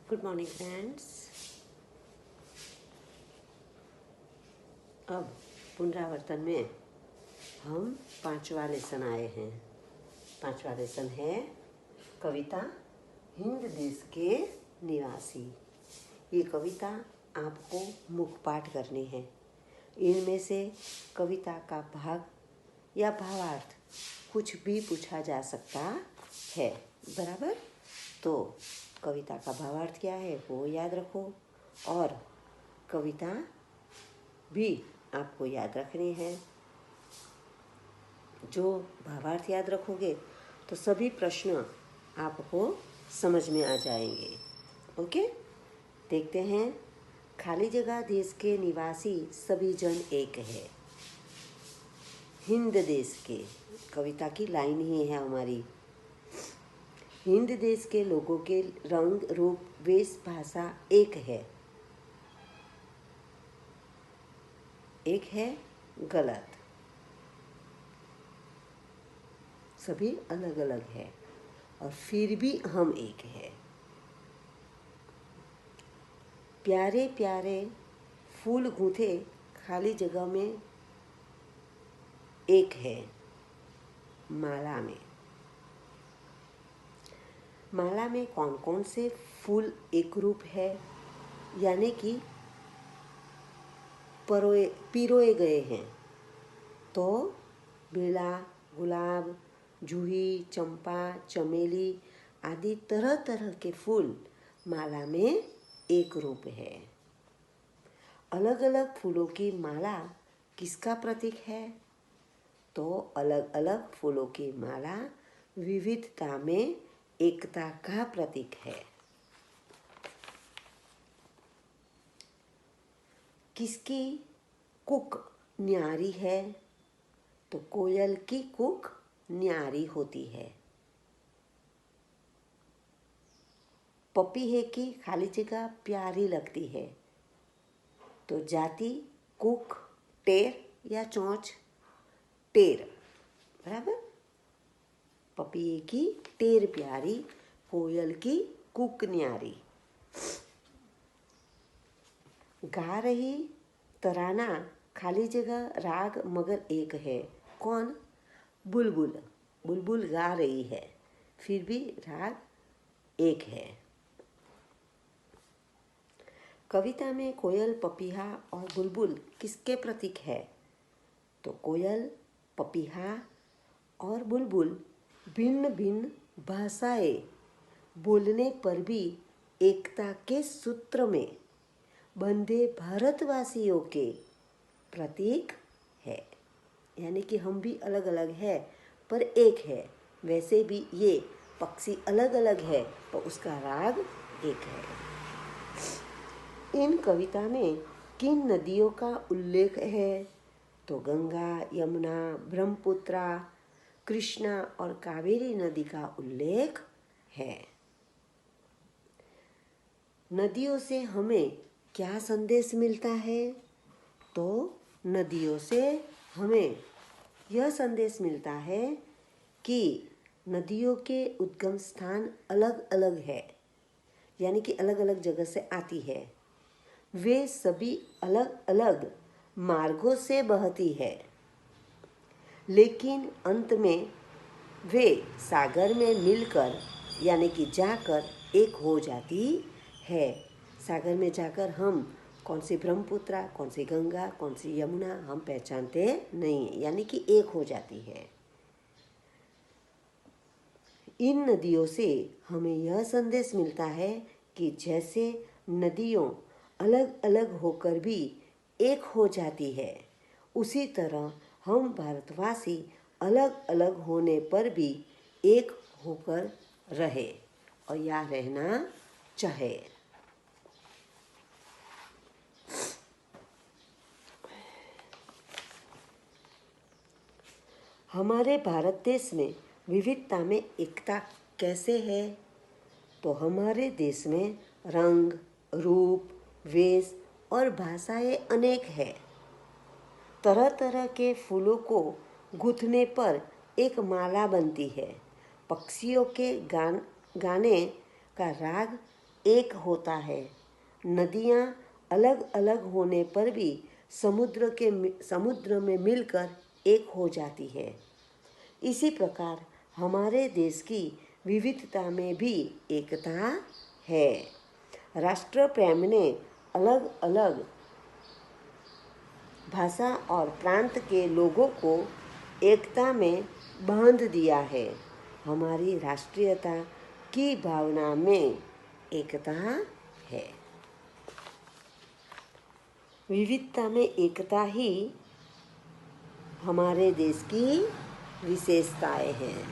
Good morning friends. अब पुनरावर्तन में हम पांचवा लेसन आए हैं। पांचवा लेसन है कविता हिंद देश के निवासी। ये कविता आपको मुख पाठ करनी है। इनमें से कविता का भाग या भावार्थ कुछ भी पूछा जा सकता है, बराबर। तो कविता का भावार्थ क्या है वो याद रखो, और कविता भी आपको याद रखनी है। जो भावार्थ याद रखोगे तो सभी प्रश्न आपको समझ में आ जाएंगे। ओके, देखते हैं। खाली जगह देश के निवासी सभी जन एक है। हिंद देश के, कविता की लाइन ही है हमारी। हिंद देश के लोगों के रंग रूप वेश भाषा एक है। एक है गलत, सभी अलग अलग है और फिर भी हम एक है। प्यारे प्यारे फूल गूंथे खाली जगह में एक है। माला में, माला में कौन कौन से फूल एक रूप है, यानी कि पिरोए गए हैं। तो बेला, गुलाब, जूही, चंपा, चमेली आदि तरह तरह के फूल माला में एक रूप है। अलग अलग फूलों की माला किसका प्रतीक है? तो अलग अलग फूलों की माला विविधता में एकता का प्रतीक है। किसकी कुक न्यारी है? तो कोयल की कुक न्यारी होती है। पपीहे की खाली जगह प्यारी लगती है। तो जाति कुक, टेर या चोंच? टेर, बराबर। पपीहे की टेर प्यारी, कोयल की कुक न्यारी। गा रही तराना खाली जगह राग मगर एक है। कौन? बुलबुल। बुलबुल गा रही है, फिर भी राग एक है। कविता में कोयल, पपीहा और बुलबुल किसके प्रतीक है? तो कोयल, पपीहा और बुलबुल भिन्न भिन्न भाषाएं बोलने पर भी एकता के सूत्र में बंधे भारतवासियों के प्रतीक है। यानी कि हम भी अलग अलग है पर एक है। वैसे भी ये पक्षी अलग अलग है पर उसका राग एक है। इन कविता में किन नदियों का उल्लेख है? तो गंगा, यमुना, ब्रह्मपुत्रा, कृष्णा और कावेरी नदी का उल्लेख है। नदियों से हमें क्या संदेश मिलता है? तो नदियों से हमें यह संदेश मिलता है कि नदियों के उद्गम स्थान अलग अलग है, यानी कि अलग अलग जगह से आती है। वे सभी अलग अलग मार्गों से बहती है, लेकिन अंत में वे सागर में मिलकर यानी कि जाकर एक हो जाती है। सागर में जाकर हम कौन सी ब्रह्मपुत्रा, कौन सी गंगा, कौन सी यमुना हम पहचानते नहीं, यानी कि एक हो जाती है। इन नदियों से हमें यह संदेश मिलता है कि जैसे नदियों अलग अलग होकर भी एक हो जाती है, उसी तरह हम भारतवासी अलग अलग होने पर भी एक होकर रहे और या रहना चाहे। हमारे भारत देश में विविधता में एकता कैसे है? तो हमारे देश में रंग, रूप, वेश और भाषाएं अनेक है। तरह तरह के फूलों को गूंथने पर एक माला बनती है। पक्षियों के गाने का राग एक होता है। नदियाँ अलग अलग होने पर भी समुद्र में मिलकर एक हो जाती है। इसी प्रकार हमारे देश की विविधता में भी एकता है। राष्ट्र प्रेम ने अलग अलग भाषा और प्रांत के लोगों को एकता में बांध दिया है। हमारी राष्ट्रीयता की भावना में एकता है। विविधता में एकता ही हमारे देश की विशेषताएं हैं।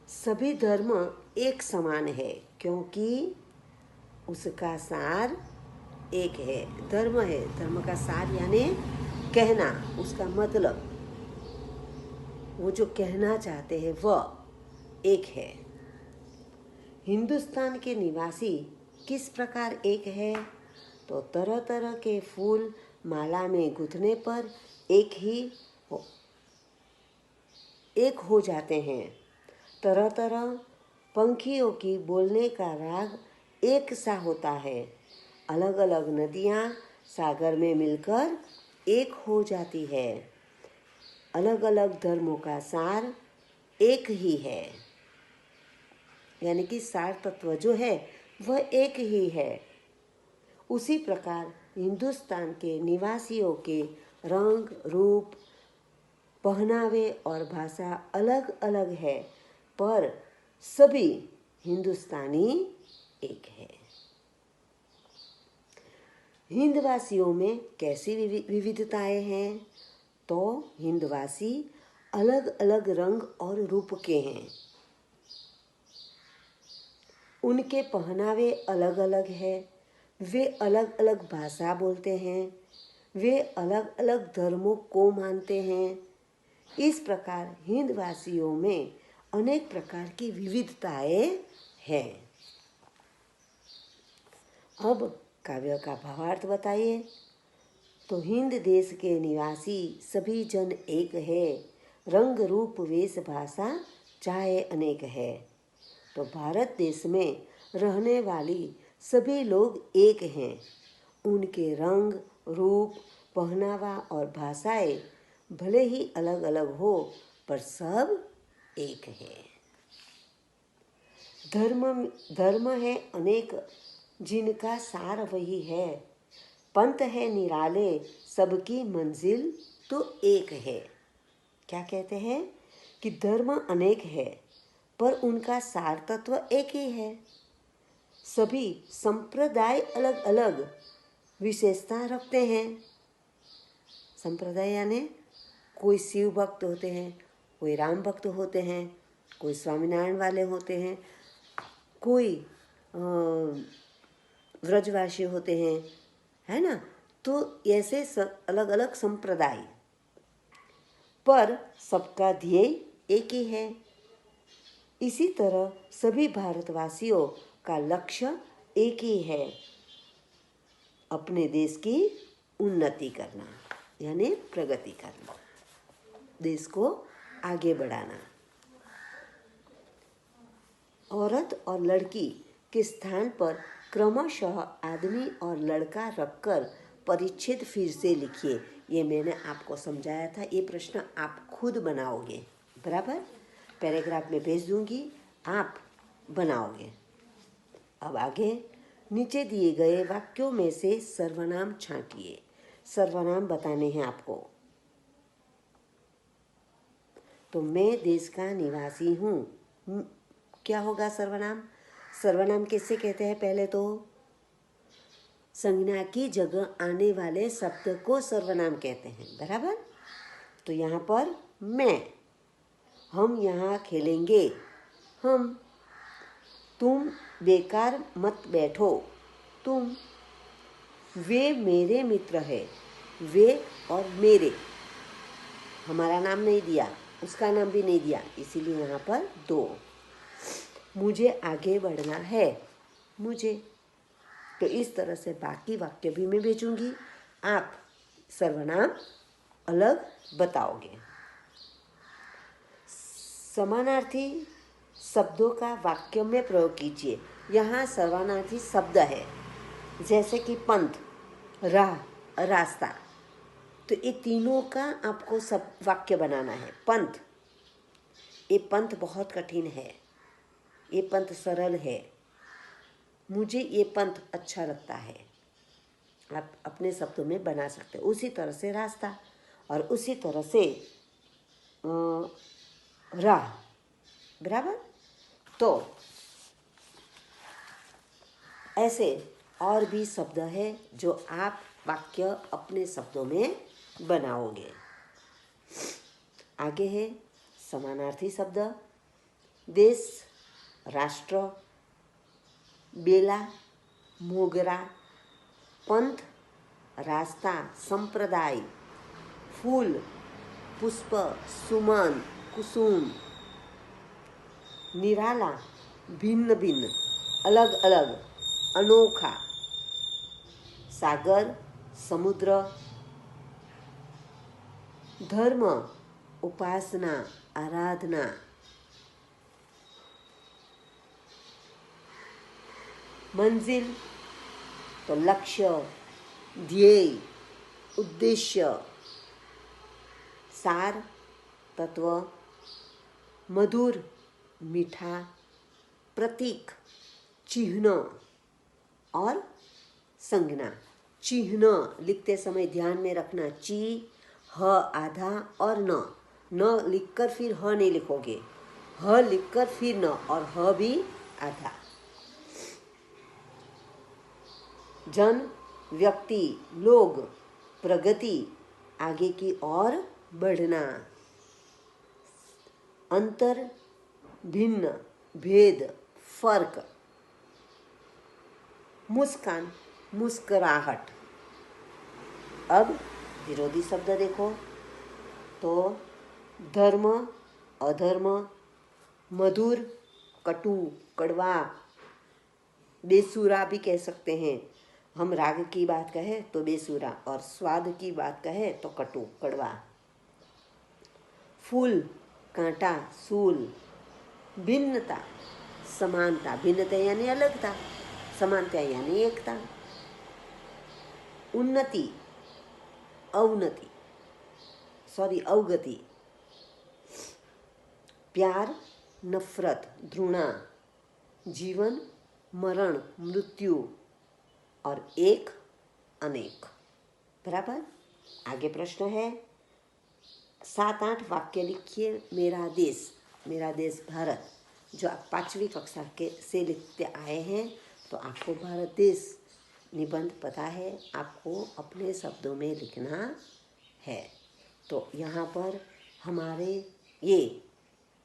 सभी धर्म एक समान है क्योंकि उसका सार एक है। धर्म है, धर्म का सार यानी कहना, उसका मतलब, वो जो कहना चाहते हैं वह एक है। हिंदुस्तान के निवासी किस प्रकार एक है? तो तरह तरह के फूल माला में गुंथने पर एक हो जाते हैं। तरह तरह पंखियों की बोलने का राग एक सा होता है। अलग अलग नदियाँ सागर में मिलकर एक हो जाती है। अलग अलग धर्मों का सार एक ही है, यानी कि सार तत्व जो है वह एक ही है। उसी प्रकार हिंदुस्तान के निवासियों के रंग, रूप, पहनावे और भाषा अलग अलग है, पर सभी हिंदुस्तानी एक है। हिंदवासियों में कैसी विविधताएं हैं? तो हिंदवासी अलग अलग रंग और रूप के हैं। उनके पहनावे अलग अलग है। वे अलग अलग भाषा बोलते हैं। वे अलग अलग धर्मों को मानते हैं। इस प्रकार हिंदवासियों में अनेक प्रकार की विविधताएं हैं। अब काव्य का भावार्थ बताइए। तो हिंद देश के निवासी सभी जन एक है, रंग रूप वेश भाषा चाहे अनेक है। तो भारत देश में रहने वाली सभी लोग एक हैं। उनके रंग, रूप, पहनावा और भाषाएं भले ही अलग अलग हो, पर सब एक है। धर्म है अनेक, जिनका सार वही है। पंथ है निराले, सबकी मंजिल तो एक है। क्या कहते हैं कि धर्म अनेक है, पर उनका सार तत्व एक ही है। सभी संप्रदाय अलग अलग विशेषता रखते हैं। संप्रदाय यानी कोई शिव भक्त होते हैं, कोई राम भक्त होते हैं, कोई स्वामीनारायण वाले होते हैं, कोई व्रजवासी होते हैं, है ना। तो ऐसे अलग अलग संप्रदाय, पर सबका ध्येय एक ही है। इसी तरह सभी भारतवासियों का लक्ष्य एक ही है, अपने देश की उन्नति करना, यानी प्रगति करना, देश को आगे बढ़ाना। औरत और लड़की के स्थान पर क्रमशः आदमी और लड़का रखकर परिच्छेद फिर से लिखिए। ये मैंने आपको समझाया था। ये प्रश्न आप खुद बनाओगे, बराबर। पैराग्राफ में भेज दूंगी, आप बनाओगे। अब आगे नीचे दिए गए वाक्यों में से सर्वनाम छांटिए। सर्वनाम बताने हैं आपको। तो मैं देश का निवासी हूँ, क्या होगा सर्वनाम? सर्वनाम किससे कहते हैं? पहले तो संज्ञा की जगह आने वाले शब्द को सर्वनाम कहते हैं, बराबर। तो यहाँ पर मैं, हम यहाँ खेलेंगे, हम, तुम बेकार मत बैठो, तुम, वे मेरे मित्र है, वे और मेरे, हमारा नाम नहीं दिया, उसका नाम भी नहीं दिया, इसीलिए यहाँ पर दो। मुझे आगे बढ़ना है, मुझे। तो इस तरह से बाकी वाक्य भी मैं भेजूंगी, आप सर्वनाम अलग बताओगे। समानार्थी शब्दों का वाक्य में प्रयोग कीजिए। यहाँ समानार्थी शब्द है, जैसे कि पंथ, राह, रास्ता। तो ये तीनों का आपको सब वाक्य बनाना है। पंथ, ये पंथ बहुत कठिन है, ये पंथ सरल है, मुझे ये पंथ अच्छा लगता है। आप अपने शब्दों में बना सकते हो। उसी तरह से रास्ता, और उसी तरह से राह, बराबर। तो ऐसे और भी शब्द है जो आप वाक्य अपने शब्दों में बनाओगे। आगे है समानार्थी शब्द। देश, राष्ट्र, बेला, मोगरा, पंथ, रास्ता, संप्रदाय, फूल, पुष्प, सुमन, कुसुम, निराला, भिन्न भिन्न, अलग अलग, अनोखा, सागर, समुद्र, धर्म, उपासना, आराधना, मंजिल तो लक्ष्य, ध्येय, उद्देश्य, सार, तत्व, मधुर, मीठा, प्रतीक, चिन्ह और संज्ञा। चिन्ह लिखते समय ध्यान में रखना, ची, ह आधा और न लिखकर फिर ह नहीं लिखोगे, ह लिखकर फिर न, और ह भी आधा। जन, व्यक्ति, लोग, प्रगति, आगे की ओर बढ़ना, अंतर, भिन्न, भेद, फर्क, मुस्कान, मुस्कुराहट। अब विरोधी शब्द देखो तो धर्म, अधर्म, मधुर, कटु, कड़वा, बेसुरा भी कह सकते हैं। हम राग की बात कहें तो बेसुरा, और स्वाद की बात कहें तो कटु, कड़वा। फूल, कांटा, सूल, भिन्नता, समानता, भिन्नता यानी अलगता, समानता यानी एकता। उन्नति, अवनति, अवगति। प्यार, नफरत, घृणा, जीवन, मरण, मृत्यु, और एक, अनेक। बराबर। आगे प्रश्न है, 7-8 वाक्य लिखिए। मेरा देश भारत, जो आप 5वीं कक्षा के से लिखते आए हैं, तो आपको भारत देश निबंध पता है, आपको अपने शब्दों में लिखना है। तो यहाँ पर हमारे ये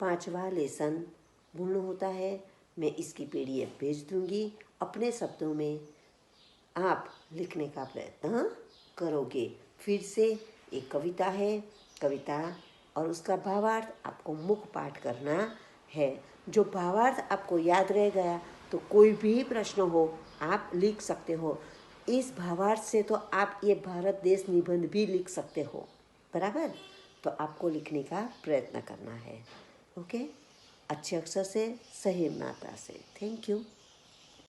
5वां लेसन पूर्ण होता है। मैं इसकी PDF भेज दूँगी। अपने शब्दों में आप लिखने का प्रयत्न करोगे। फिर से एक कविता है, कविता और उसका भावार्थ आपको मुख पाठ करना है। जो भावार्थ आपको याद रह गया तो कोई भी प्रश्न हो आप लिख सकते हो। इस भावार्थ से तो आप ये भारत देश निबंध भी लिख सकते हो, बराबर। तो आपको लिखने का प्रयत्न करना है। ओके, अच्छे अक्षर से, सही मात्रा से। Thank you.